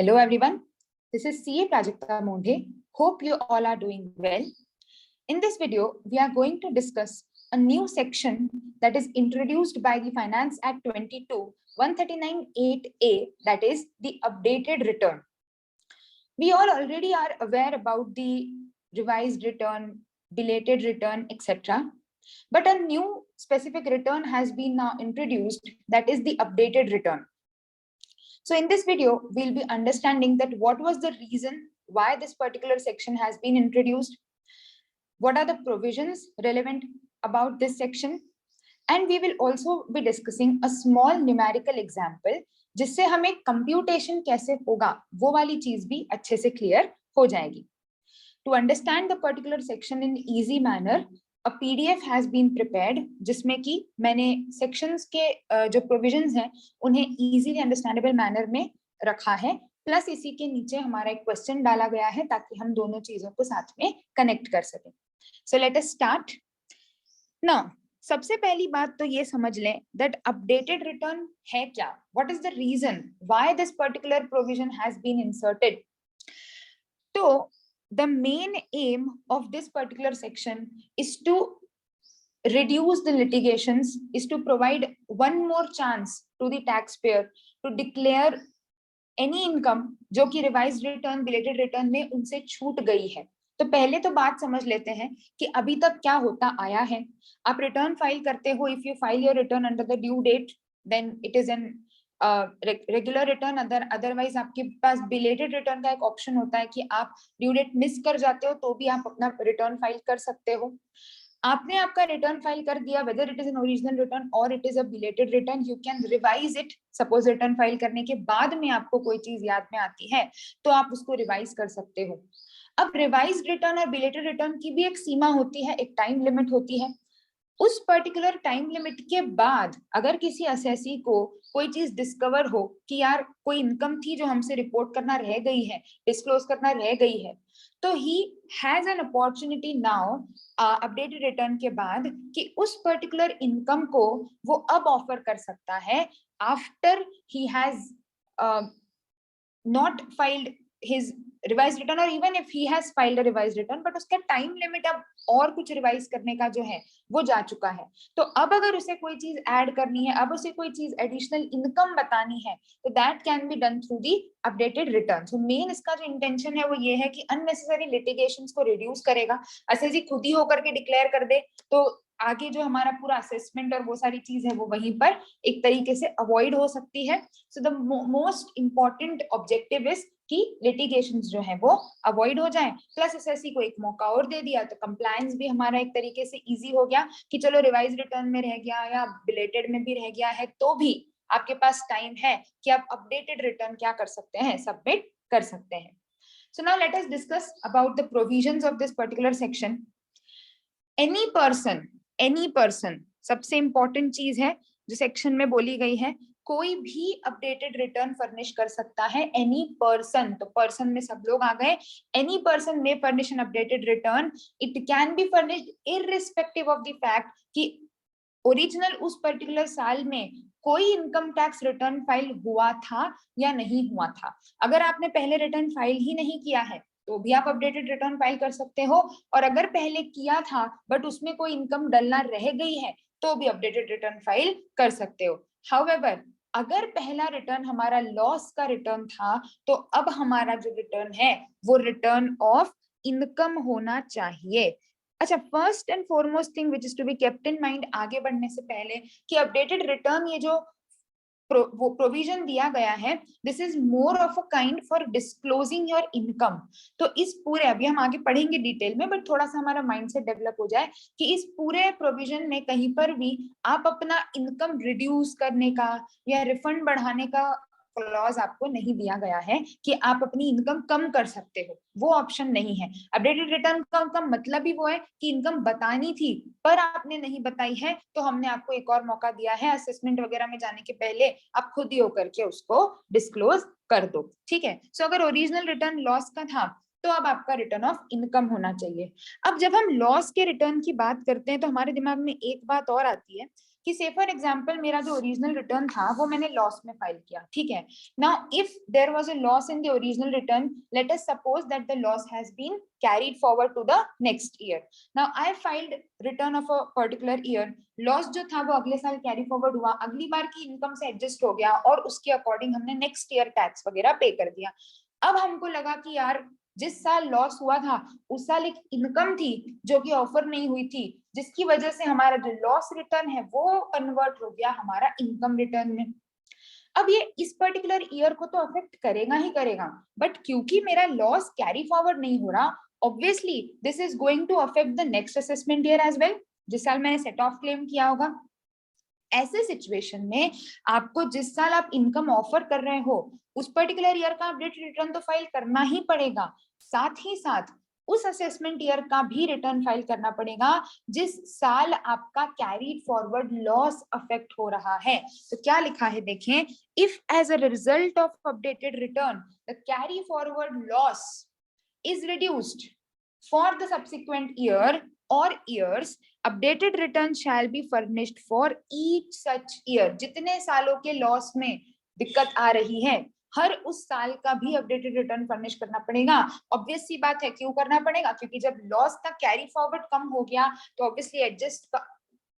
Hello everyone, this is CA Prajakta Mondhe. Hope you all are doing well. In this video, we are going to discuss a new section that is introduced by the Finance Act 22, 139(8)A, that is the updated return. We all already are aware about the revised return, belated return, etc. But a new specific return has been now introduced, that is the updated return. So in this video, we'll be understanding that what was the reason why this particular section has been introduced, what are the provisions relevant about this section, and we will also be discussing a small numerical example जिससे हमें computation कैसे होगा वो वाली चीज भी अच्छे से clear हो जाएगी. To understand the particular section in easy manner, a PDF has been prepared जिसमें कि मैंने sections के जो provisions हैं उन्हें easily understandable manner में रखा है, प्लस इसी के नीचे हमारा एक क्वेश्चन डाला गया है ताकि हम दोनों चीजों को साथ में कनेक्ट कर सकें. So let us start. Now, सबसे पहली बात तो ये समझ लें that updated return है क्या? What is the reason why this particular provision has been inserted? तो the main aim of this particular section is to reduce the litigations, is to provide one more chance to the taxpayer to declare any income जो कि revised return, belated return में उनसे छूट गई है. तो पहले तो बात समझ लेते हैं कि अभी तक क्या होता आया है. आप रिटर्न फाइल करते हो, if you file your return under the due date, then it is an regular return. Otherwise आपके पास बिलेटेड रिटर्न का एक ऑप्शन होता है कि आप ड्यू डेट मिस कर जाते हो तो भी आप अपना रिटर्न फाइल कर सकते हो. आपने आपका रिटर्न फाइल कर दिया, whether it is an original return और it is a belated return, you can revise it. Suppose return file करने के बाद में आपको कोई चीज याद में आती है तो आप उसको रिवाइज कर सकते हो. अब रिवाइज रिटर्न और बिलेटेड रिटर्न की भी एक सीमा होती है, एक टाइम लिमिट होती है. उस पर्टिकुलर टाइम लिमिट के बाद अगर किसी असेसी को कोई चीज डिस्कवर हो कि यार कोई इनकम थी जो हमसे रिपोर्ट करना रह गई है, डिस्क्लोज करना रह गई है, तो he has an opportunity now updated return के बाद कि उस पर्टिकुलर इनकम को वो अब ऑफर कर सकता है after he has not filed his revise return, और even if he has filed a revise return but उसका टाइम लिमिट अब और कुछ रिवाइज करने का जो है वो जा चुका है. तो अब अगर उसे कोई चीज ऐड करनी है, अब उसे कोई चीज एडिशनल इनकम बतानी है, तो that can be done through the updated return. So main इसका जो इंटेंशन है वो ये है कि अननेसेसरी लिटिगेशंस को रिड्यूस करेगा. असेसी खुद ही होकर के डिक्लेयर कर दे तो आगे जो हमारा पूरा असेसमेंट और वो सारी चीज है वो वहीं पर एक तरीके से अवॉइड हो सकती है. So the most important objective is कि लिटिगेशंस जो है वो अवॉइड हो जाएं. प्लस एसएससी को एक मौका और दे दिया तो कंप्लायंस भी हमारा एक तरीके से इजी हो गया कि चलो रिवाइज रिटर्न में रह गया या बिलेटेड में भी रह गया है तो भी आपके पास टाइम है कि आप अपडेटेड रिटर्न क्या कर सकते हैं, सबमिट कर सकते हैं. So now let us discuss about the provisions of this particular section. Any person सबसे इंपॉर्टेंट चीज है जो सेक्शन में बोली गई है, कोई भी अपडेटेड रिटर्न फर्निश कर सकता है. एनी पर्सन, तो पर्सन में सब लोग आ गए. एनी पर्सन में furnish N updated return. It can be furnished irrespective of the fact कि ओरिजिनल उस पर्टिकुलर साल में कोई इनकम टैक्स रिटर्न फाइल हुआ था या नहीं हुआ था. अगर आपने पहले रिटर्न फाइल ही नहीं किया है तो भी आप अपडेटेड रिटर्न फाइल कर सकते हो, और अगर पहले किया था बट उसमें कोई इनकम डलना रह गई है तो भी अपडेटेड रिटर्न फाइल कर सकते हो. हाउएवर, अगर पहला रिटर्न हमारा लॉस का रिटर्न था तो अब हमारा जो रिटर्न है वो रिटर्न ऑफ इनकम होना चाहिए. अच्छा, first and foremost thing which is to be kept in mind आगे बढ़ने से पहले कि अपडेटेड रिटर्न ये जो वो प्रोविजन दिया गया है, this is more of a kind for disclosing your income. तो इस पूरे, अभी हम आगे पढ़ेंगे डिटेल में बट थोड़ा सा हमारा माइंडसेट डेवलप हो जाए कि इस पूरे प्रोविजन में कहीं पर भी आप अपना इनकम रिड्यूस करने का या रिफंड बढ़ाने का क्लॉज आपको नहीं दिया गया है कि आप अपनी इनकम कम कर सकते हो, वो ऑप्शन नहीं है. अपडेटेड रिटर्न का मतलब ही वो है कि इनकम बतानी थी पर आपने नहीं बताई है तो हमने आपको एक और मौका दिया है, असेसमेंट वगैरह में जाने के पहले आप खुद ही होकर के उसको डिस्क्लोज कर दो. ठीक है. सो अगर ओरिजिनल रिटर्न लॉस का था तो अब आपका रिटर्न ऑफ इनकम होना चाहिए. अब जब हम लॉस के रिटर्न की बात करते हैं तो हमारे दिमाग में एक बात और आती है कि से फॉर एग्जांपल मेरा जो ओरिजिनल रिटर्न था वो मैंने लॉस में फाइल किया, ठीक है। Now if there was a loss in the original return, let us suppose that the loss has been carried forward to the next year. Now I filed return of a particular year. Loss जो था वो अगले साल carry forward हुआ, अगली बार की income से adjust हो गया और उसके अकॉर्डिंग हमने नेक्स्ट ईयर टैक्स वगैरह पे कर दिया। अब हमको लगा कि यार जिस साल लॉस हुआ था उस साल एक इनकम थी जो कि ऑफर नहीं हुई थी, जिसकी वजह से हमारा जो लॉस रिटर्न है वो कन्वर्ट हो गया हमारा इनकम रिटर्न में। अब ये इस पर्टिकुलर ईयर को तो अफेक्ट करेगा ही करेगा, बट क्योंकि मेरा लॉस कैरी फॉरवर्ड नहीं हो रहा, obviously this is going to affect the next assessment year as well, जिस साल मैंने सेट ऑफ क्लेम किया होगा। ऐसे सिचुएशन में आपको जिस साल आप इनकम ऑफर कर रहे हो उस पर्टिकुलर ईयर का अपडेटेड रिटर्न तो फाइल करना ही पड़ेगा, साथ ही साथ उस असेसमेंट ईयर का भी रिटर्न फाइल करना पड़ेगा जिस साल आपका कैरीड फॉरवर्ड लॉस अफेक्ट हो रहा है। तो क्या लिखा है देखें, if as a result of updated return the carry forward loss is reduced for the subsequent year or years, updated return shall be furnished for each such year. जितने सालों के लॉस में दिक्कत आ रही है हर उस साल का भी अपडेटेड रिटर्न फर्निश करना पड़ेगा। ऑब्वियस सी बात है, क्यों करना पड़ेगा, क्योंकि जब लॉस का कैरी फॉरवर्ड कम हो गया तो ऑब्वियसली एडजस्ट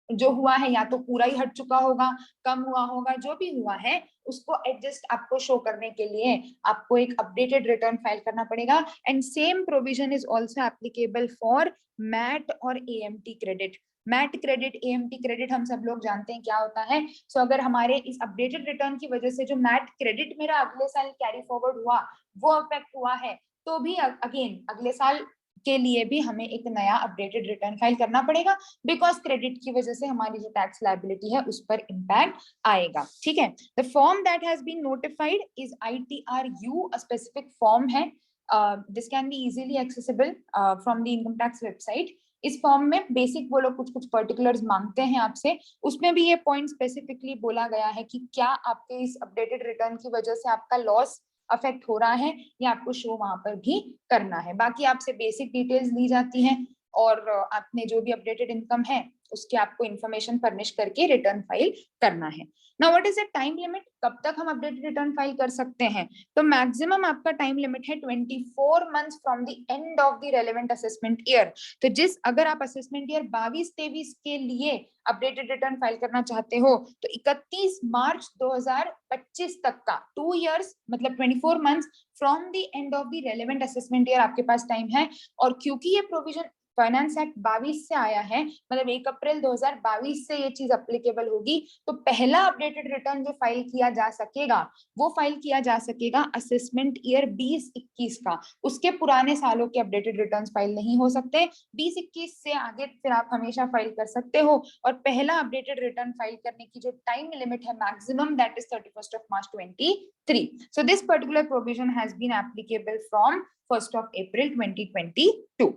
जो हुआ है या तो पूरा ही हट चुका होगा, कम हुआ होगा, जो भी हुआ है उसको एडजस्ट आपको शो करने के लिए आपको एक अपडेटेड रिटर्न फाइल करना पड़ेगा। And same provision is also applicable for MAT और AMT credit. MAT credit, AMT credit हम सब लोग जानते हैं क्या होता है। सो अगर हमारे इस अपडेटेड रिटर्न की वजह से जो मैट क्रेडिट मेरा अगले साल कैरी फॉरवर्ड हुआ वो अफेक्ट हुआ है, तो भी अगेन अगले साल के लिए भी हमें एक नया अपडेटेड रिटर्न फाइल करना पड़ेगा, बिकॉज क्रेडिट की वजह से हमारी जो टैक्स लायबिलिटी है उस पर इम्पैक्ट आएगा, ठीक है। The form that has been notified is ITRU, a specific form है। This can be easily accessible from the income tax website. इस फॉर्म में बेसिक वो लोग कुछ कुछ पर्टिकुलर्स मांगते हैं आपसे, उसमें भी ये पॉइंट स्पेसिफिकली बोला गया है कि क्या आपके इस अपडेटेड रिटर्न की वजह से आपका लॉस अफेक्ट हो रहा है या आपको शो वहां पर भी करना है। बाकी आपसे बेसिक डिटेल्स ली जाती हैं और आपने जो भी अपडेटेड इनकम है उसके आपको इंफॉर्मेशन फर्निश करके रिटर्न फाइल करना है। Now what is the time limit, कब तक हम अपडेटेड रिटर्न फाइल कर सकते हैं? तो मैक्सिमम आपका टाइम लिमिट है 24 months from the end of the relevant assessment year. तो अगर आप असेसमेंट ईयर 22-23 के लिए अपडेटेड रिटर्न फाइल करना चाहते हो तो 31 मार्च 2025 तक का 2 इयर्स मतलब 24 months from the end of the relevant assessment year आपके पास टाइम है। और क्योंकि ये प्रोविजन फाइनेंस एक्ट 22 से आया है, मतलब 1 अप्रैल 2022 से ये चीज अप्लीकेबल होगी, तो पहला अपडेटेड रिटर्न जो फाइल किया जा सकेगा वो फाइल किया जा सकेगा असेसमेंट ईयर 20-21 का। उसके पुराने सालों के अपडेटेड रिटर्न्स फाइल नहीं हो सकते। 20-21 से आगे फिर आप हमेशा फाइल कर सकते हो। और पहला अपडेटेड रिटर्न फाइल करने की जो टाइम लिमिट है maximum, that is 31 March 2023। So this particular provision has been applicable from 1 April 2022।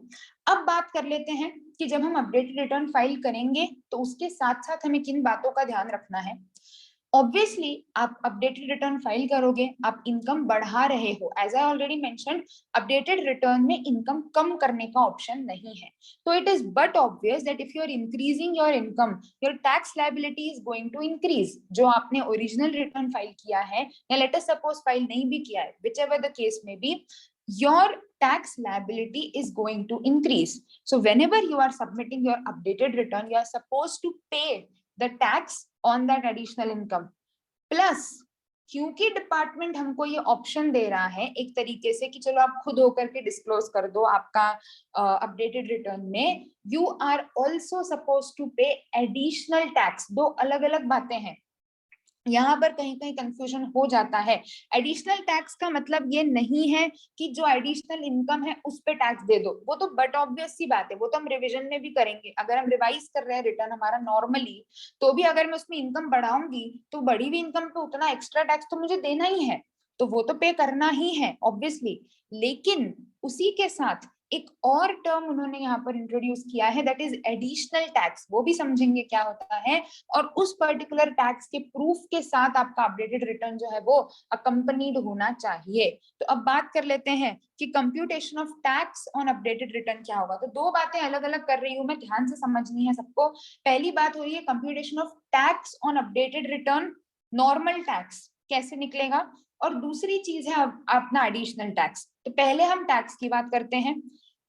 अब बात कर लेते हैं कि जब हम अपडेटेड रिटर्न फाइल करेंगे तो उसके साथ साथ हमें किन बातों का ध्यान रखना है। ऑब्वियसली आप अपडेटेड रिटर्न फाइल करोगे, आप इनकम बढ़ा रहे हो। As I already mentioned, updated return में इनकम कम करने का ऑप्शन नहीं है। तो it is but obvious that if you are increasing your income, your tax liability is going to increase. जो आपने ओरिजिनल रिटर्न फाइल किया है या लेट अस सपोज फाइल नहीं भी किया है, whichever the case may be, your tax liability is going to increase. So whenever you are submitting your updated return, you are supposed to pay the tax on that additional income. Plus, क्योंकि department हमको ये option दे रहा है एक तरीके से कि चलो आप खुद होकर के डिस्क्लोज कर दो आपका अपडेटेड रिटर्न में, you are also suppose to pay additional tax. दो अलग अलग बातें हैं, यहाँ पर कहीं कहीं कंफ्यूजन हो जाता है। एडिशनल टैक्स का मतलब ये नहीं है कि जो एडिशनल इनकम है उस पे टैक्स दे दो, वो तो बट ऑब्वियस सी बात है, वो तो हम रिवीजन में भी करेंगे। अगर हम रिवाइज कर रहे हैं रिटर्न हमारा नॉर्मली, तो भी अगर मैं उसमें इनकम बढ़ाऊंगी तो बढ़ी हुई इनकम पे उतना एक्स्ट्रा टैक्स तो मुझे देना ही है, तो वो तो पे करना ही है ऑब्वियसली। लेकिन उसी के साथ एक और टर्म उन्होंने यहाँ पर इंट्रोड्यूस किया है, दैट इज एडिशनल टैक्स। वो भी समझेंगे क्या होता है, और उस पर्टिकुलर टैक्स के प्रूफ के साथ आपका अपडेटेड रिटर्न जो है वो अकम्पनीड होना चाहिए। तो अब बात कर लेते हैं कि computation of tax on updated return क्या होगा। तो दो बातें अलग अलग कर रही हूं मैं, ध्यान से समझनी है सबको। पहली बात हो रही है computation of tax on updated return, normal tax कैसे निकलेगा, और दूसरी चीज है अपना एडिशनल टैक्स। तो पहले हम टैक्स की बात करते हैं।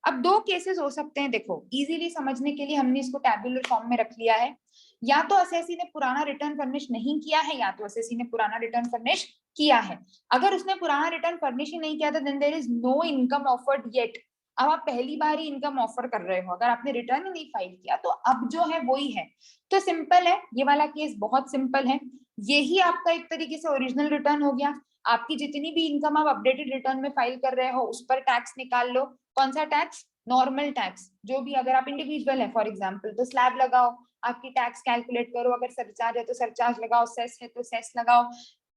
अब दो केसेस हो सकते हैं, देखो इजीली समझने के लिए हमने इसको टैबुलर फॉर्म में रख लिया है। या तो असेसी ने पुराना रिटर्न फर्निश नहीं किया है, या तो असेसी ने पुराना रिटर्न फर्निश किया है। अगर उसने पुराना रिटर्न फर्निश ही नहीं किया था, then there is no income offered yet. अब आप पहली बार ही इनकम ऑफर कर रहे हो, अगर आपने रिटर्न ही नहीं फाइल किया, तो अब जो है वही है। तो सिंपल है, ये वाला केस बहुत सिंपल है। यही आपका एक तरीके से ओरिजिनल रिटर्न हो गया। आपकी जितनी भी इनकम आप अपडेटेड रिटर्न में फाइल कर रहे हो उस पर टैक्स निकाल लो। कौन सा टैक्स? Normal tax. जो भी, अगर आप इंडिविजुअल है फॉर एग्जांपल तो स्लैब लगाओ, आपकी टैक्स कैलकुलेट करो। अगर सरचार्ज है तो सरचार्ज लगाओ, सेस है तो सेस लगाओ।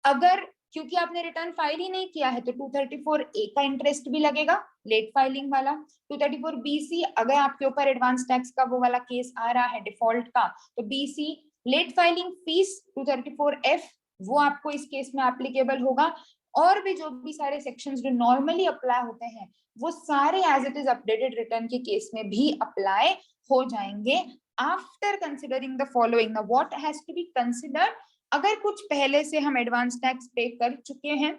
अगर क्योंकि आपने रिटर्न फाइल ही नहीं किया है तो 234A का इंटरेस्ट भी लगेगा, लेट फाइलिंग वाला। 234BC, अगर आपके ऊपर एडवांस टैक्स का वो वाला केस आ रहा है डिफॉल्ट का, तो BC late filing fees 234F वो आपको इस केस में एप्लीकेबल होगा। और भी जो भी सारे सेक्शंस जो नॉर्मली अप्लाई होते हैं वो सारे as it is updated return के केस में भी अप्लाई हो जाएंगे, after considering the following. What has to be considered, अगर कुछ पहले से हम एडवांस टैक्स पे कर चुके हैं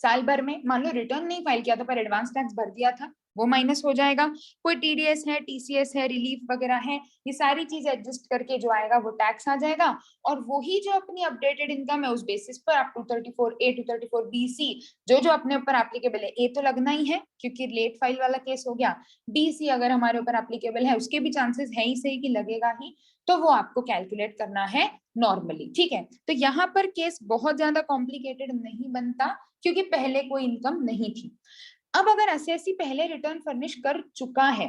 साल भर में, मान लो रिटर्न नहीं फाइल किया था पर एडवांस टैक्स भर दिया था, वो माइनस हो जाएगा। कोई टीडीएस है, टीसीएस है, रिलीफ वगैरह है, ये सारी चीज एडजस्ट करके जो आएगा वो टैक्स आ जाएगा। और वही जो अपनी अपडेटेड इनकम है उस बेसिस पर आप 234A 234BC जो जो अपने ऊपर एप्लीकेबल है, ए तो लगना ही है क्योंकि लेट फाइल वाला केस हो गया, बीसी अगर हमारे ऊपर एप्लीकेबल है उसके भी चांसेस है ही सही कि लगेगा ही, तो वो आपको कैलकुलेट करना है नॉर्मली। ठीक है, तो यहाँ पर केस बहुत ज्यादा कॉम्प्लिकेटेड नहीं बनता क्योंकि पहले कोई इनकम नहीं थी। अब अगर एसएससी पहले रिटर्न फर्निश कर चुका है,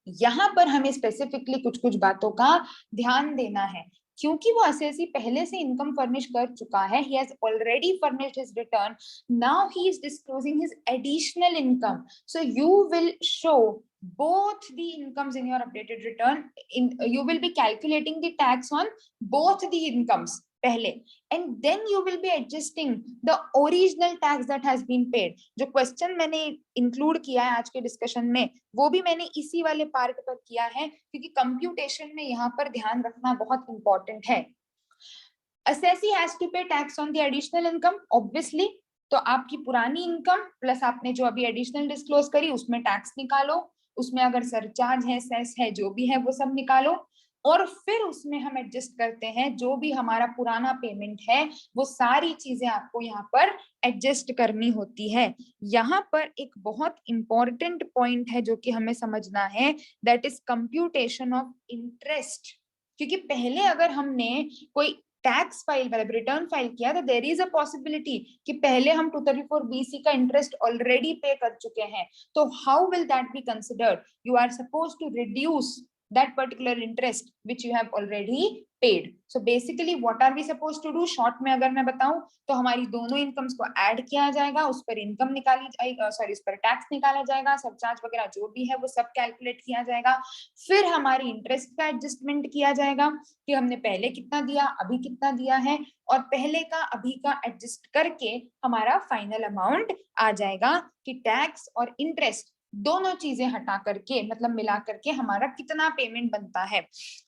यहां पर हमें स्पेसिफिकली कुछ कुछ बातों का ध्यान देना है, क्योंकि वो एसएससी पहले से इनकम फर्निश कर चुका है, he has already furnished his return, now he is disclosing his additional income, so you will show both the incomes in your updated return. You will be calculating the tax on both the incomes पहले, and then you will be adjusting the original tax that has been paid. जो question मैंने include किया है आज के discussion में वो भी मैंने इसी वाले पार्ट पर किया है, क्योंकि कंप्यूटेशन में यहाँ पर ध्यान रखना बहुत इंपॉर्टेंट है। assessee has to pay tax on the additional income obviously, तो आपकी पुरानी इनकम प्लस आपने जो अभी एडिशनल डिस्क्लोज करी उसमें टैक्स निकालो, उसमें अगर सरचार्ज है, सेस है, जो भी है वो सब निकालो, और फिर उसमें हम एडजस्ट करते हैं जो भी हमारा पुराना पेमेंट है, वो सारी चीजें आपको यहाँ पर एडजस्ट करनी होती है। यहाँ पर एक बहुत इंपॉर्टेंट पॉइंट है जो कि हमें समझना है, that is computation of interest. क्योंकि पहले अगर हमने कोई टैक्स फाइल मतलब रिटर्न फाइल किया तो देयर इज अ पॉसिबिलिटी कि पहले हम 234BC का इंटरेस्ट ऑलरेडी पे कर चुके हैं, तो how will that be considered? You are suppose to reduce that particular interest which you have already paid. So basically what are we supposed to do? short में अगर मैं बताऊं तो हमारी दोनों इनकम्स को ऐड किया जाएगा, उस पर इनकम निकाली जाएगी, सॉरी उस पर टैक्स निकाला जाएगा, सबचार्ज वगैरह जो भी है वो सब कैलकुलेट किया जाएगा, फिर हमारी इंटरेस्ट का एडजस्टमेंट किया जाएगा कि हमने पहले कितना दिया, अभी कितना दिया है, और पहले का अभी का एडजस्ट करके हमारा फाइनल अमाउंट आ जाएगा कि टैक्स और इंटरेस्ट दोनों चीजें हटा करके मतलब मिला करके हमारा कितना पेमेंट बनता है।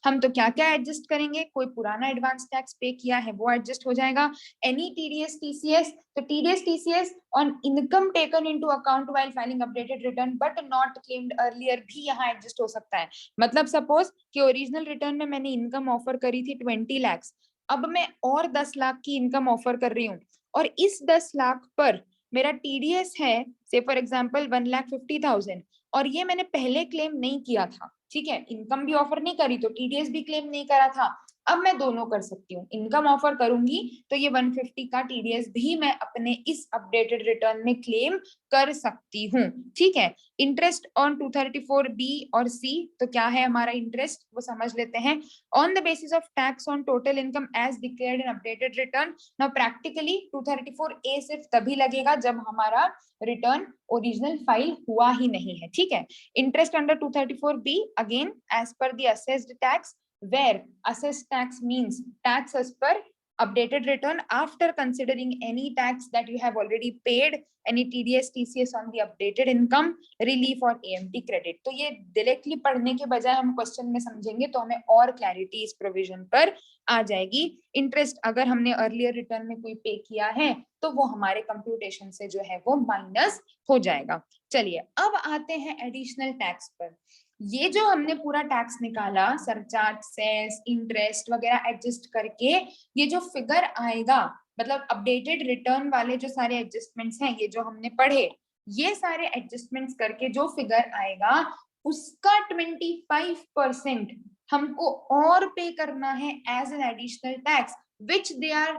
हम तो क्या क्या एडजस्ट करेंगे, कोई पुराना एडवांस टैक्स पे किया है वो एडजस्ट हो जाएगा, एनी टीडीएस टीसीएस, तो TDS TCS on income taken into account while filing updated return but not claimed earlier भी यहाँ एडजस्ट हो सकता है। मतलब सपोज कि ओरिजिनल रिटर्न में मैंने इनकम ऑफर करी थी 20 लाख, अब मैं और 10 लाख की इनकम ऑफर कर रही हूँ, और इस 10 लाख पर मेरा टीडीएस है से फॉर एग्जांपल 1,50,000, और ये मैंने पहले क्लेम नहीं किया था, ठीक है, इनकम भी ऑफर नहीं करी तो टीडीएस भी क्लेम नहीं करा था, अब मैं दोनों कर सकती हूँ, इनकम ऑफर करूंगी तो ये 150 का टीडीएस भी मैं अपने इस अपडेटेड रिटर्न में क्लेम कर सकती हूँ। ठीक है, इंटरेस्ट ऑन 234B और C, तो क्या है हमारा इंटरेस्ट वो समझ लेते हैं। On the basis of tax on total income as declared in updated return. Now practically 234A सिर्फ तभी लगेगा जब हमारा रिटर्न ओरिजिनल फाइल हुआ ही नहीं है। ठीक है, interest under 234B again as per the assessed tax, where assessed tax means tax as per updated return after considering any tax that you have already paid, any TDS TCS on the updated income, relief और AMT credit। तो ये directly पढ़ने के बजाय हम question में समझेंगे तो हमें और क्लैरिटी इस प्रोविजन पर आ जाएगी। इंटरेस्ट अगर हमने अर्लियर रिटर्न में कोई पे किया है तो वो हमारे कंप्यूटेशन से जो है वो माइनस हो जाएगा। चलिए अब आते हैं एडिशनल टैक्स पर। ये जो हमने पूरा टैक्स निकाला, सरचार्ज, सेस, इंटरेस्ट वगैरह एडजस्ट करके ये जो फिगर आएगा, मतलब अपडेटेड रिटर्न वाले जो सारे एडजस्टमेंट्स हैं ये जो हमने पढ़े, ये सारे एडजस्टमेंट्स करके जो फिगर आएगा उसका 25% हमको और पे करना है as an additional tax which they are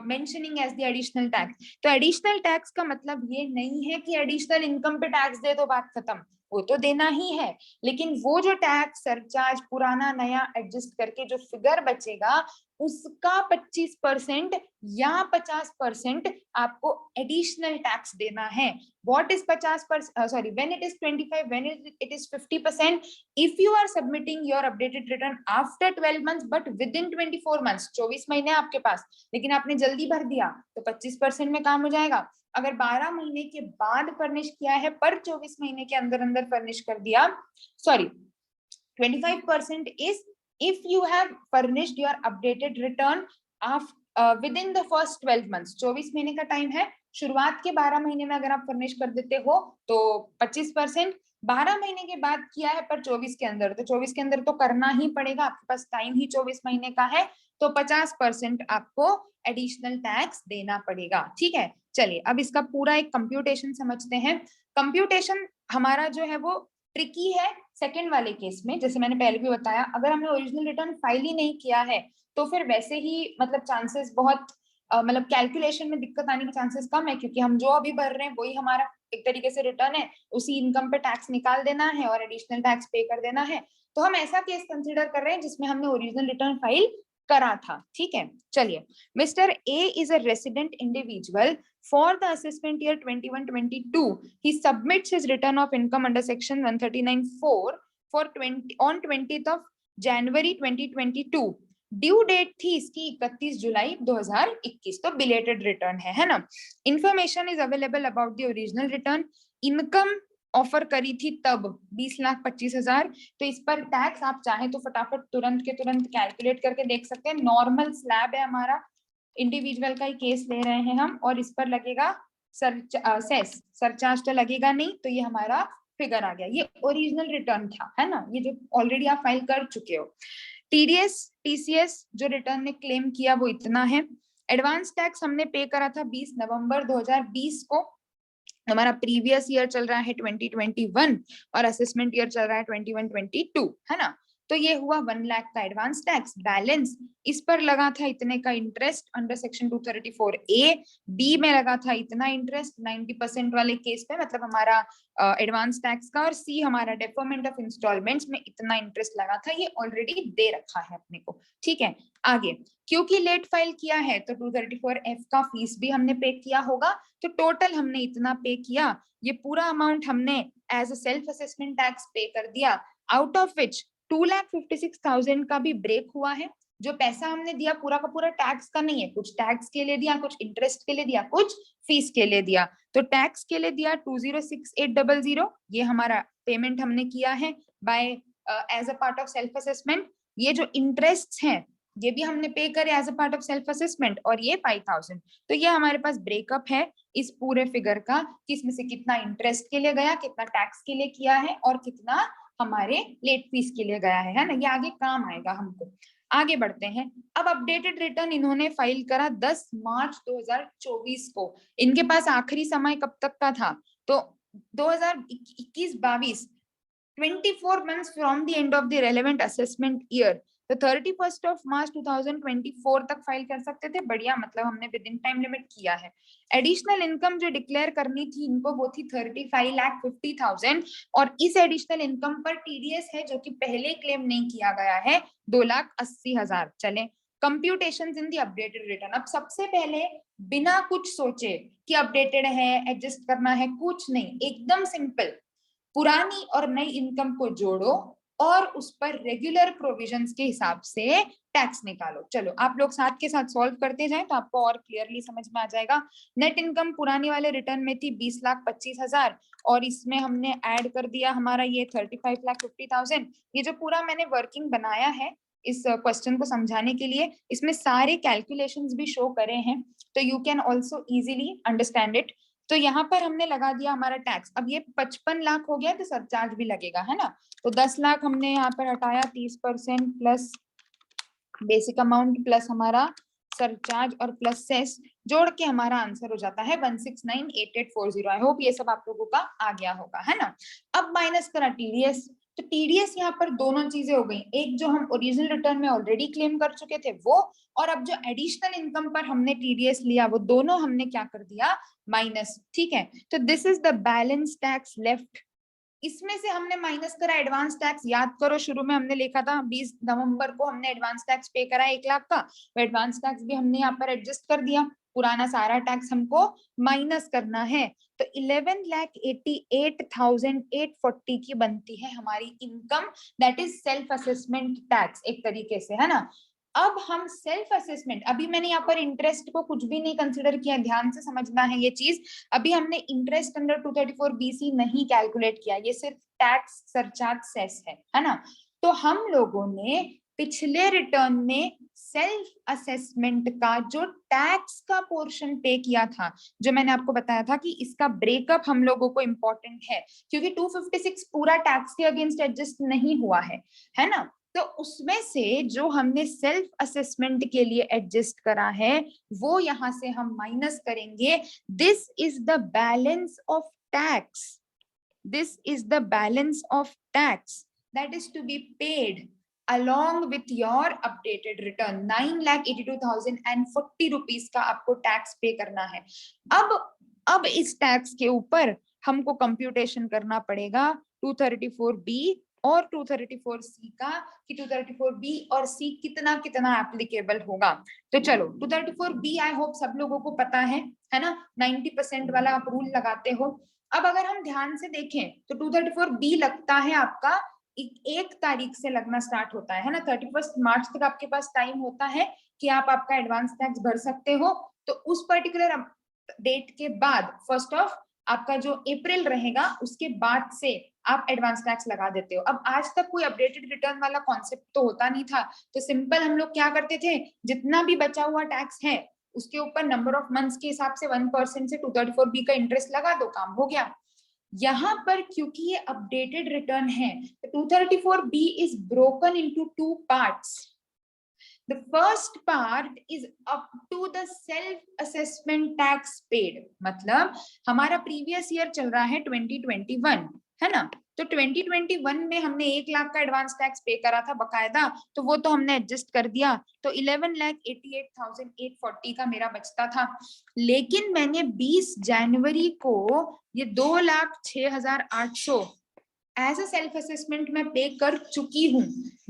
mentioning as the additional tax. तो एडिशनल टैक्स का मतलब ये नहीं है कि एडिशनल इनकम पे टैक्स दे दो बात खत्म, वो तो देना ही है, लेकिन वो जो टैक्स सरचार्ज पुराना नया एडजस्ट करके जो फिगर बचेगा उसका 25% या 50% आपको एडिशनल टैक्स देना है। What is 50%? Sorry, when it is 25, when it is 50%. If you are submitting your updated return after 12 months, but within 24 months, 24 महीने आपके पास, लेकिन आपने जल्दी भर दिया तो 25% में काम हो जाएगा। अगर 12 महीने के बाद फर्निश किया है पर 24 महीने के अंदर अंदर फर्निश कर दिया, sorry 25% is if you have furnished your updated return within the first 12 months। 24 महीने का टाइम है, शुरुआत के 12 महीने में अगर आप फर्निश कर देते हो तो 25%, 12 महीने के बाद किया है पर 24 के अंदर, तो 24 के अंदर तो करना ही पड़ेगा, आपके पास टाइम ही 24 महीने का है, तो 50% आपको एडिशनल टैक्स देना पड़ेगा। ठीक है, चलिए अब इसका पूरा एक कंप्यूटेशन समझते हैं। कंप्यूटेशन हमारा जो है वो ट्रिकी है सेकंड वाले केस में, जैसे मैंने पहले भी बताया, अगर हमने ओरिजिनल रिटर्न फाइल ही नहीं किया है तो फिर वैसे ही मतलब चांसेस बहुत मतलब कैलकुलेशन में दिक्कत आने के चांसेस कम है, क्योंकि हम जो अभी भर रहे हैं वही हमारा एक तरीके से रिटर्न है, उसी इनकम पे टैक्स निकाल देना है और एडिशनल टैक्स पे कर देना है। तो हम ऐसा केस कंसिडर कर रहे हैं जिसमें हमने ओरिजिनल रिटर्न फाइल करा था। ठीक है, चलिए, mister A is a resident individual for the assessment year 21-22 he submits his return of income under section 139(4) for 20 on 20th of January 2022। Due date थी इसकी 31 जुलाई 2021, तो बिलेटेड रिटर्न है ना। Information is available about the original return. Income offer करी थी तब 20,25,000, तो इस पर टैक्स आप चाहे तो फटाफट तुरंत के तुरंत कैलकुलेट करके देख सकते हैं। नॉर्मल स्लैब है हमारा, इंडिविजुअल का ही केस ले रहे हैं हम, और इस पर लगेगा सेस, सरचार्ज तो लगेगा नहीं, तो ये हमारा फिगर आ गया। ये ओरिजिनल रिटर्न था, है ना, ये जो ऑलरेडी आप फाइल कर चुके हो। टीडीएस टीसीएस जो रिटर्न ने क्लेम किया वो इतना है। एडवांस टैक्स हमने पे करा था 20 नवंबर 2020 को, हमारा प्रीवियस ईयर चल रहा है 2021 और असेसमेंट ईयर चल रहा है 21-22, है ना। तो ये हुआ 1 लाख का एडवांस टैक्स। बैलेंस इस पर लगा था इतने का interest under section 234A, B में लगा था इतना इंटरेस्ट 90% वाले केस पे, मतलब हमारा एडवांस टैक्स का, और सी हमारा डेफरमेंट ऑफ इंस्टॉलमेंट्स में इतना इंटरेस्ट लगा था, ये ऑलरेडी दे रखा है अपने को। ठीक है, आगे क्योंकि लेट फाइल किया है तो 234F का फीस भी हमने पे किया होगा, तो टोटल हमने इतना पे किया। ये पूरा अमाउंट हमने as a self assessment tax pay कर दिया, आउट ऑफ विच 2,56,000 का भी ब्रेक हुआ है। जो पैसा हमने दिया पूरा का पूरा टैक्स का नहीं है, कुछ टैक्स के लिए दिया, कुछ इंटरेस्ट के लिए दिया, कुछ फीस के लिए दिया। तो टैक्स के लिए दिया 206800, ये हमारा पेमेंट हमने किया है by as a part of self assessment. ये जो इंटरेस्ट हैं ये भी हमने पे करे as a part of self assessment, और ये 5,000। तो ये हमारे पास ब्रेकअप है इस पूरे फिगर का कि इसमें से कितना इंटरेस्ट के लिए गया, कितना टैक्स के लिए किया है, और कितना हमारे लेट फीस के लिए गया है ना। ये आगे काम आएगा हमको। आगे बढ़ते हैं। अब अपडेटेड रिटर्न इन्होंने फाइल करा 10 मार्च 2024 को। इनके पास आखिरी समय कब तक का था, तो 2021-22, 24 months from the end of the relevant assessment year, तो 31 मार्च 2024 तक फाइल कर सकते थे। बढ़िया, मतलब हमने विद इन टाइम लिमिट किया है। एडिशनल इनकम जो डिक्लेयर करनी थी इनको वो थी 35,50,000 और इस एडिशनल इनकम पर टीडीएस है जो कि पहले क्लेम नहीं किया गया है 2,80,000। चले computations in the updated return. अब सबसे पहले बिना कुछ सोचे कि अपडेटेड है एडजस्ट करना है, कुछ नहीं, एकदम सिंपल, पुरानी और नई इनकम को जोड़ो और उस पर रेगुलर प्रोविजंस के हिसाब से टैक्स निकालो। चलो आप लोग साथ के साथ सॉल्व करते जाएं तो आपको और क्लियरली समझ में आ जाएगा। नेट इनकम पुरानी वाले रिटर्न में थी 20,25,000 और इसमें हमने ऐड कर दिया हमारा ये 35,50,000। ये जो पूरा मैंने वर्किंग बनाया है इस क्वेश्चन को समझाने के लिए, इसमें सारे कैलकुलेशंस भी शो करे हैं, तो you can also easily understand it. तो यहाँ पर हमने लगा दिया हमारा टैक्स। अब ये 55 लाख हो गया तो सरचार्ज भी लगेगा, है ना। तो 10 लाख हमने यहाँ पर हटाया, 30% प्लस बेसिक अमाउंट प्लस हमारा सरचार्ज और प्लस सेस जोड़ के हमारा आंसर हो जाता है 1698840। आई होप ये सब आप लोगों का आ गया होगा, है ना। अब माइनस करा टीडीएस, तो टीडीएस यहाँ पर दोनों चीजें हो गई, एक जो हम ओरिजिनल रिटर्न में ऑलरेडी क्लेम कर चुके थे वो, और अब जो एडिशनल इनकम पर हमने टीडीएस लिया वो दोनों हमने क्या कर दिया, माइनस। ठीक है, तो this is the balance tax left. इसमें से हमने माइनस करा एडवांस टैक्स। याद करो शुरू में हमने लिखा था 20 नवंबर को हमने एडवांस टैक्स पे करा 1 लाख का, तो एडवांस टैक्स भी हमने यहाँ पर एडजस्ट कर दिया, पुराना सारा टैक्स हमको माइनस करना है। तो 11,88,840 की बनती है हमारी income, that is self assessment tax एक तरीके से, है ना। अब हम सेल्फ असेसमेंट, अभी मैंने यहाँ पर इंटरेस्ट को कुछ भी नहीं कंसिडर किया, ध्यान से समझना है ये चीज। अभी हमने इंटरेस्ट अंडर 234BC नहीं कैलकुलेट किया, ये सिर्फ टैक्स सरचार्ज सेस है ना। तो हम लोगों ने पिछले रिटर्न में सेल्फ असेसमेंट का जो टैक्स का पोर्शन पे किया था, जो मैंने आपको बताया था कि इसका ब्रेकअप हम लोगों को इंपॉर्टेंट है क्योंकि 256 पूरा टैक्स के अगेंस्ट एडजस्ट नहीं हुआ है ना। तो उसमें से जो हमने सेल्फ असेसमेंट के लिए एडजस्ट करा है वो यहां से हम माइनस करेंगे। This is the balance of tax, this is the balance of tax that is to be paid along with your updated return। 9,82,040 rupees का आपको टैक्स पे करना है। अब इस टैक्स के ऊपर हमको कंप्यूटेशन करना पड़ेगा 234B और 234C का, कि 234B और C कितना कितना एप्लीकेबल होगा। तो चलो 234B आई होप सब लोगों को पता है ना, 90% वाला आप रूल लगाते हो। अब अगर हम ध्यान से देखें तो 234B लगता है आपका 1 तारीख से लगना स्टार्ट होता है ना। 31 मार्च तक आपके पास टाइम होता है कि आप आपका एडवांस टैक्स भर सकते हो। तो उस पर्टिकुलर डेट के बाद 1 आपका जो अप्रैल रहेगा उसके बाद से आप एडवांस टैक्स लगा देते हो। अब आज तक कोई अपडेटेड रिटर्न वाला कॉन्सेप्ट तो होता नहीं था, तो सिंपल हम लोग क्या करते थे, जितना भी बचा हुआ टैक्स है उसके ऊपर नंबर ऑफ मंथ्स के हिसाब से 1% से 234B का इंटरेस्ट लगा दो, काम हो गया। यहाँ पर क्योंकि ये अपडेटेड रिटर्न है तो 234B is broken into 2 parts. The first part is up to the self assessment tax paid, मतलब हमारा प्रीवियस ईयर चल रहा है 2021, है ना। तो 2021 में हमने 1 लाख का एडवांस टैक्स पे करा था बकायदा, तो वो तो हमने एडजस्ट कर दिया, तो 11,88,840 का मेरा बचता था। लेकिन मैंने 20 जनवरी को ये 2,06,800 एज अ सेल्फ असेसमेंट में पे कर चुकी हूँ।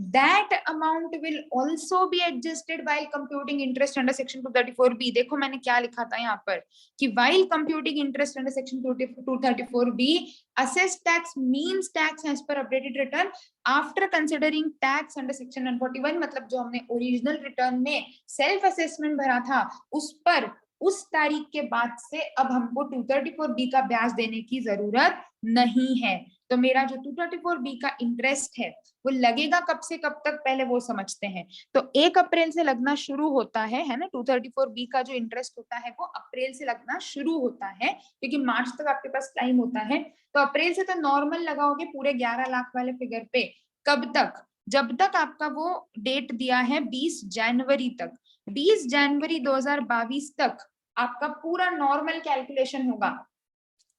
That amount will also be adjusted while computing interest under section 234B। देखो मैंने क्या लिखा था यहाँ पर कि while computing interest under section 234B assessed tax means tax as per updated return after considering tax under section 141। मतलब जो हमने ओरिजिनल रिटर्न में सेल्फ असेसमेंट भरा था उस पर उस तारीख के बाद से अब हमको 234B का ब्याज देने की जरूरत नहीं है। तो मेरा जो 234B का इंटरेस्ट है वो लगेगा कब से कब तक, पहले वो समझते हैं। तो 1 अप्रैल से लगना शुरू होता है ना। 234B का जो इंटरेस्ट होता है वो अप्रैल से लगना शुरू होता है क्योंकि मार्च तक आपके पास टाइम होता है। तो अप्रैल से तो नॉर्मल लगाओगे पूरे 11 लाख वाले फिगर पे। कब तक, जब तक आपका वो डेट दिया है 20 जनवरी तक। 20 जनवरी 2022 तक आपका पूरा नॉर्मल कैलकुलेशन होगा।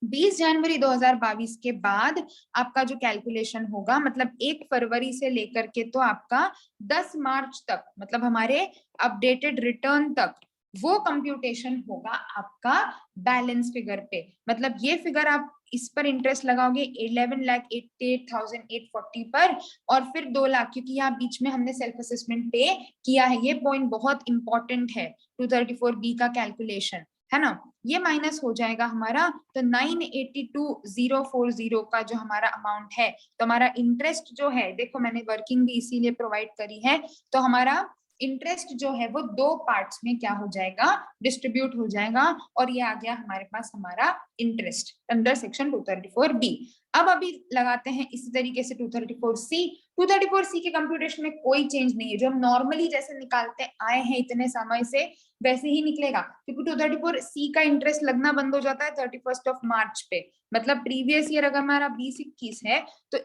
20 जनवरी 2022 के बाद आपका जो कैलकुलेशन होगा, मतलब 1 फरवरी से लेकर के तो आपका 10 मार्च तक, मतलब हमारे अपडेटेड रिटर्न तक, वो कंप्यूटेशन होगा आपका बैलेंस फिगर पे। मतलब ये फिगर आप इस पर इंटरेस्ट लगाओगे 11,88,840 पर, और फिर 2 लाख, क्योंकि यहाँ बीच में हमने सेल्फ असेसमेंट पे किया है, ये पॉइंट बहुत इंपॉर्टेंट है 234B का कैलकुलेशन, है ना। ये माइनस हो जाएगा हमारा, तो 982,040 का जो हमारा अमाउंट है, तो हमारा इंटरेस्ट जो है, देखो मैंने वर्किंग भी इसीलिए प्रोवाइड करी है, तो हमारा इंटरेस्ट जो है वो 2 पार्ट्स में क्या हो जाएगा, डिस्ट्रीब्यूट हो जाएगा, और ये आ गया हमारे पास हमारा इंटरेस्ट अंडर सेक्शन 234B। अब अभी लगाते हैं इसी तरीके से 234C। 234C के कंप्यूटेशन में कोई चेंज नहीं है, जो हम नॉर्मली जैसे निकालते आए हैं इतने समय से वैसे ही निकलेगा, क्योंकि 234C का इंटरेस्ट लगना बंद हो जाता है 31 मार्च पे। मतलब प्रीवियस ईयर अगर हमारा 20-21 है तो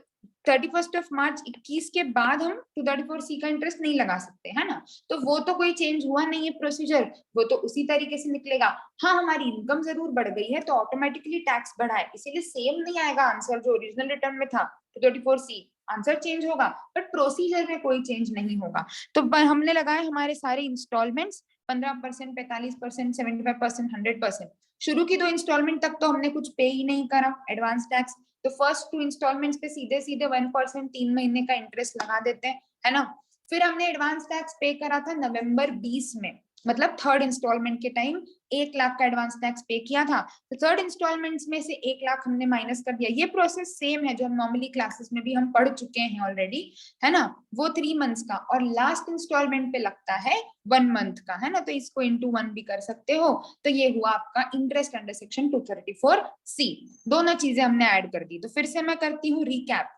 31 मार्च 21 के बाद हम 234C का इंटरेस्ट नहीं लगा सकते, है ना। तो वो तो कोई चेंज हुआ नहीं है प्रोसीजर, वो तो उसी तरीके से निकलेगा। हाँ, हमारी इनकम जरूर बढ़ गई है तो ऑटोमेटिकली टैक्स बढ़ा है, इसीलिए सेम नहीं आएगा आंसर जो ओरिजिनल रिटर्न में था 234C, आंसर चेंज होगा बट प्रोसीजर में कोई चेंज नहीं होगा। तो हमने लगाए हमारे सारे इंस्टॉलमेंट्स 15%, 45%, 75%, 100%। शुरू की 2 इंस्टॉलमेंट तक तो हमने कुछ पे ही नहीं करा एडवांस टैक्स, तो फर्स्ट 2 इंस्टॉलमेंट्स पे सीधे सीधे 1% 3 महीने का इंटरेस्ट लगा देते हैं, है ना। फिर हमने एडवांस टैक्स पे करा था नवंबर 20 में, मतलब थर्ड इंस्टॉलमेंट के टाइम 1 लाख का एडवांस टैक्स पे किया था, तो थर्ड इंस्टॉलमेंट में से 1 लाख हमने माइनस कर दिया। ये प्रोसेस सेम है जो हम नॉर्मली क्लासेस में भी हम पढ़ चुके हैं ऑलरेडी, है ना। वो 3 मंथ्स का, और लास्ट इंस्टॉलमेंट पे लगता है 1 मंथ का, है ना, तो इसको इंटू 1 भी कर सकते हो। तो ये हुआ आपका इंटरेस्ट अंडर सेक्शन 234C। दोनों चीजें हमने ऐड कर दी। तो फिर से मैं करती हूँ रिकैप।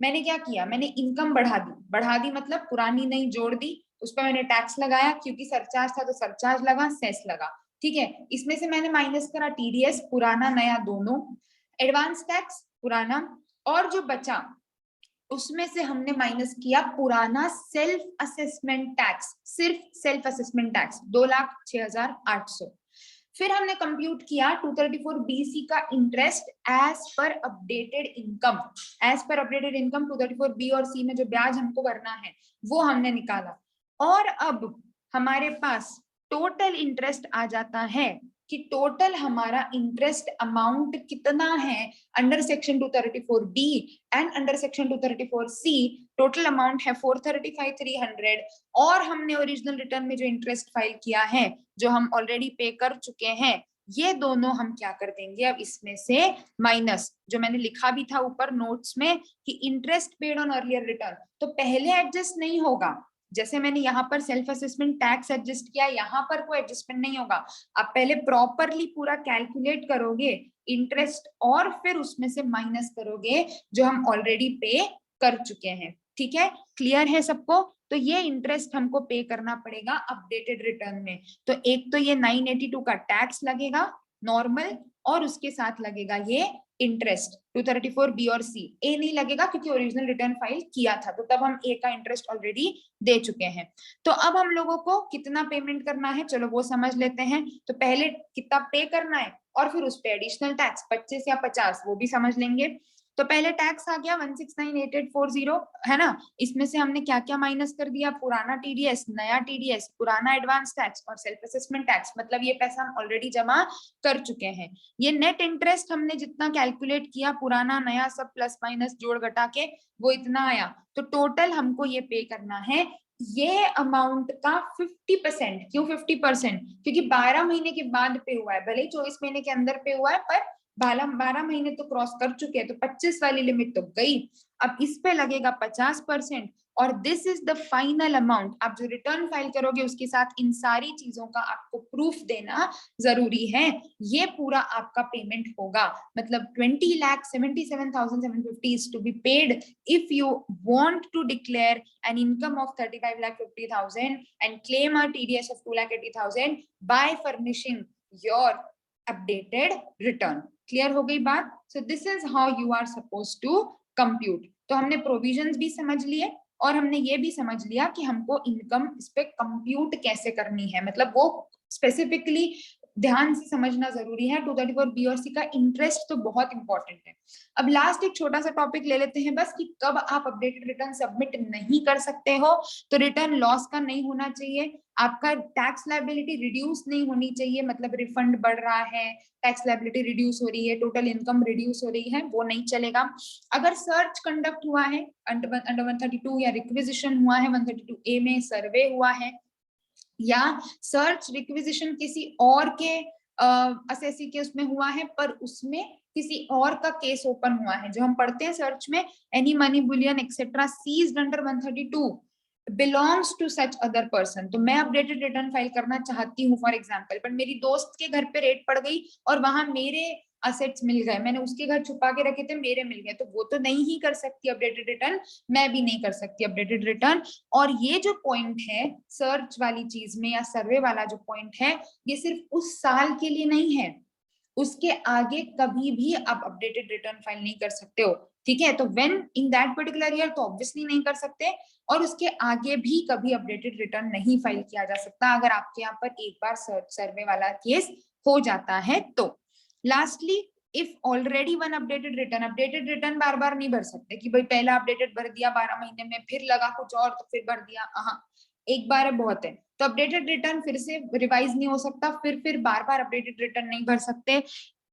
मैंने क्या किया, मैंने इनकम बढ़ा दी मतलब पुरानी नहीं जोड़ दी, उस पर मैंने टैक्स लगाया, क्योंकि सरचार्ज था तो सरचार्ज लगा, सेस लगा, ठीक है। इसमें से मैंने माइनस करा टीडीएस, पुराना नया दोनों, एडवांस टैक्स पुराना, और जो बचा उसमें से हमने माइनस किया पुराना सेल्फ असेसमेंट टैक्स, सिर्फ सेल्फ असेसमेंट टैक्स 2,06,800। फिर हमने कंप्यूट किया 234BC का interest as per updated income. As per updated income 234B और C में जो ब्याज हमको भरना है वो हमने निकाला, और अब हमारे पास टोटल इंटरेस्ट आ जाता है कि टोटल हमारा इंटरेस्ट अमाउंट कितना है under section 234B and under section 234C। Total amount है 435,300, और हमने ओरिजिनल रिटर्न में जो इंटरेस्ट फाइल किया है, जो हम ऑलरेडी पे कर चुके हैं, ये दोनों हम क्या कर देंगे अब इसमें से माइनस, जो मैंने लिखा भी था ऊपर नोट्स में कि interest paid on earlier return, तो पहले एडजस्ट नहीं होगा। जैसे मैंने यहाँ पर सेल्फ असेसमेंट टैक्स एडजस्ट किया, यहाँ पर कोई एडजस्टमेंट नहीं होगा। आप पहले प्रॉपरली पूरा कैलकुलेट करोगे इंटरेस्ट, और फिर उसमें से माइनस करोगे जो हम ऑलरेडी पे कर चुके हैं, ठीक है। क्लियर है सबको। तो ये इंटरेस्ट हमको पे करना पड़ेगा अपडेटेड रिटर्न में। तो एक तो ये 982 का टैक्स लगेगा नॉर्मल, और उसके साथ लगेगा ये इंटरेस्ट 234B और C। ए नहीं लगेगा क्योंकि ओरिजिनल रिटर्न फाइल किया था, तो तब हम ए का इंटरेस्ट ऑलरेडी दे चुके हैं। तो अब हम लोगों को कितना पेमेंट करना है, चलो वो समझ लेते हैं। तो पहले कितना पे करना है, और फिर उस पे एडिशनल टैक्स 25 या 50 वो भी समझ लेंगे। तो पहले टैक्स आ गया 169,8840, है ना। इसमें से हमने क्या क्या माइनस कर दिया, पुराना टीडीएस, नया टीडीएस, पुराना एडवांस टैक्स और सेल्फ असेसमेंट टैक्स, मतलब ये पैसा हम ऑलरेडी जमा कर चुके हैं। ये नेट इंटरेस्ट हमने जितना कैलकुलेट किया, पुराना नया सब प्लस माइनस जोड़ घटा के, वो इतना आया। तो टोटल हमको ये पे करना है ये अमाउंट का 50%। क्यों 50%? क्योंकि 12 महीने के बाद पे हुआ है, भले ही 24 महीने के अंदर पे हुआ है, पर 12 महीने तो क्रॉस कर चुके हैं, तो 25 वाली लिमिट तो गई। अब इस पे लगेगा 50%, और this is the final amount. आप जो रिटर्न फाइल करोगे उसके साथ इन सारी चीजों का आपको प्रूफ देना जरूरी है। ये पूरा आपका पेमेंट होगा, मतलब 20,77,750 is to be paid if you want to declare an income of 35,50,000 and claim a TDS of 2,80,000 by furnishing your updated return। Clear हो गई बात? So this is how you are suppose to compute. तो हमने provisions भी समझ लिए, और हमने ये भी समझ लिया कि हमको इनकम इस पे कंप्यूट कैसे करनी है, मतलब वो स्पेसिफिकली ध्यान से समझना जरूरी है। 234 बी और सी का इंटरेस्ट तो बहुत इंपॉर्टेंट है। अब लास्ट एक छोटा सा टॉपिक ले लेते हैं बस, कि कब आप अपडेटेड रिटर्न सबमिट नहीं कर सकते हो। तो रिटर्न लॉस का नहीं होना चाहिए, आपका टैक्स लायबिलिटी रिड्यूस नहीं होनी चाहिए, मतलब रिफंड बढ़ रहा है, टैक्स लायबिलिटी रिड्यूस हो रही है, टोटल इनकम रिड्यूस हो रही है, वो नहीं चलेगा। अगर सर्च कंडक्ट हुआ है अंडर 132 या रिक्विजिशन हुआ है 132A में, सर्वे हुआ है, या सर्च रिक्विजिशन किसी और के असेसी के उसमें हुआ है, पर उसमें किसी और का केस ओपन हुआ है, जो हम पढ़ते हैं सर्च में, any money bullion etcetera seized under 132 belongs to such other person. तो मैं अपडेटेड रिटर्न फाइल करना चाहती हूँ फॉर एग्जाम्पल, पर मेरी दोस्त के घर पे रेड पड़ गई और वहां मेरे असेट्स मिल गए, मैंने उसके घर छुपा के रखे थे, मेरे मिल गए, तो वो तो नहीं ही कर सकती अपडेटेड रिटर्न, मैं भी नहीं कर सकती अपडेटेड रिटर्न। और ये जो पॉइंट है सर्च वाली चीज में या सर्वे वाला जो पॉइंट है, ये सिर्फ उस साल के लिए नहीं है, उसके आगे कभी भी आप अपडेटेड रिटर्न फाइल नहीं कर सकते हो, ठीक है। तो when in that particular year तो ऑब्वियसली नहीं कर सकते, और उसके आगे भी कभी अपडेटेड रिटर्न नहीं फाइल किया जा सकता अगर आपके यहाँ पर एक बार सर्च सर्वे वाला केस हो जाता है तो। Lastly, if already one updated return बार बार नहीं भर सकते कि भाई पहला अपडेटेड भर दिया 12 महीने में, फिर लगा कुछ और तो फिर भर दिया, हाँ एक बार है बहुत है। तो अपडेटेड रिटर्न फिर से रिवाइज नहीं हो सकता, फिर बार बार अपडेटेड रिटर्न नहीं भर सकते।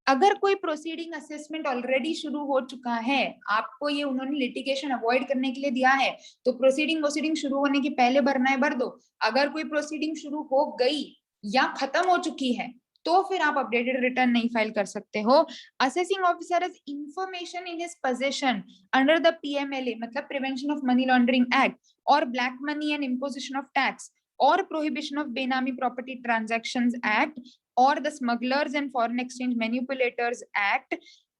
अगर कोई प्रोसीडिंग असेसमेंट ऑलरेडी शुरू हो चुका है, आपको ये उन्होंने लिटिगेशन अवॉइड करने के लिए दिया है, तो प्रोसीडिंग शुरू होने के पहले भरना है, भर दो। अगर कोई प्रोसीडिंग शुरू हो गई या खत्म हो चुकी है, तो फिर आप अपडेटेड रिटर्न नहीं फाइल कर सकते हो। Assessing officer has information in his position under the PMLA, मतलब prevention of money laundering act, और black money and imposition of tax, और prohibition of benami property transactions act, or the Smugglers and Foreign Exchange Manipulators Act,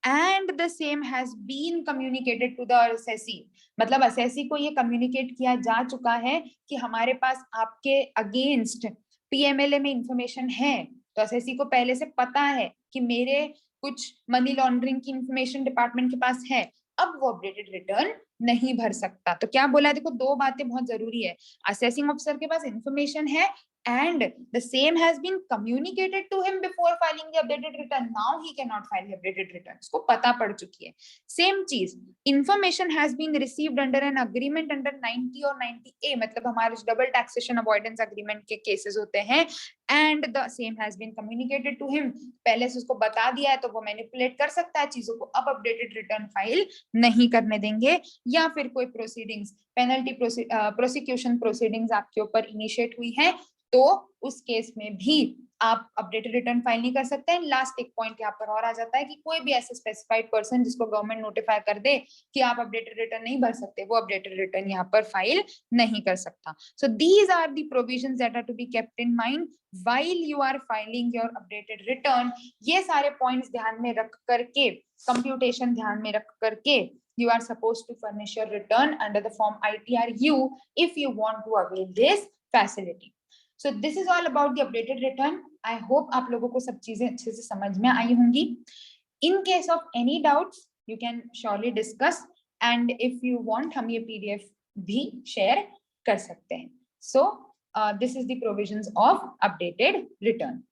and the same has been communicated to the assessee। मतलब assessee को ये communicate किया जा चुका है कि हमारे पास आपके against PMLA में information है, तो assessee को पहले से पता है कि मेरे कुछ मनी लॉन्ड्रिंग की इंफॉर्मेशन डिपार्टमेंट के पास है, अब वो अपडेटेड रिटर्न नहीं भर सकता। तो क्या बोला, देखो दो बातें बहुत जरूरी है, असेसिंग ऑफिसर के पास इंफॉर्मेशन है and the same has been communicated to him before filing the updated return, now he cannot file the updated return, उसको पता पड़ चुकी है। सेम चीज, information has been received under an agreement under 90 और 90A, मतलब हमारे डबल टैक्सेशन अवॉइडेंस अग्रीमेंट के केसेस होते हैं, and the same has been communicated to him, पहले से उसको बता दिया है, तो वो मैनिपुलेट कर सकता है चीजों को, अब अपडेटेड रिटर्न फाइल नहीं करने देंगे। या फिर कोई प्रोसीडिंग्स, पेनल्टी प्रोसिक्यूशन प्रोसीडिंग्स आपके ऊपर इनिशिएट हुई है, तो उस केस में भी आप अपडेटेड रिटर्न फाइल नहीं कर सकते हैं। लास्ट एक पॉइंट यहाँ पर और आ जाता है कि कोई भी ऐसे स्पेसिफाइड पर्सन जिसको गवर्नमेंट नोटिफाई कर दे कि आप अपडेटेड रिटर्न नहीं भर सकते, वो अपडेटेड रिटर्न यहाँ पर फाइल नहीं कर सकता। So these are the provisions that are to be kept in mind while you are filing your updated return. ये सारे पॉइंट्स ध्यान में रख करके, कंप्यूटेशन ध्यान में रख करके, you are supposed to furnish your return under the form ITRU if you want to avail this facility. So this is all about the updated return. I hope आप लोगों को सब चीजें अच्छे से समझ में आई होंगी। In case of any doubts, you can surely discuss, and if you want हम ये PDF भी share कर सकते हैं। So this is the provisions of updated return.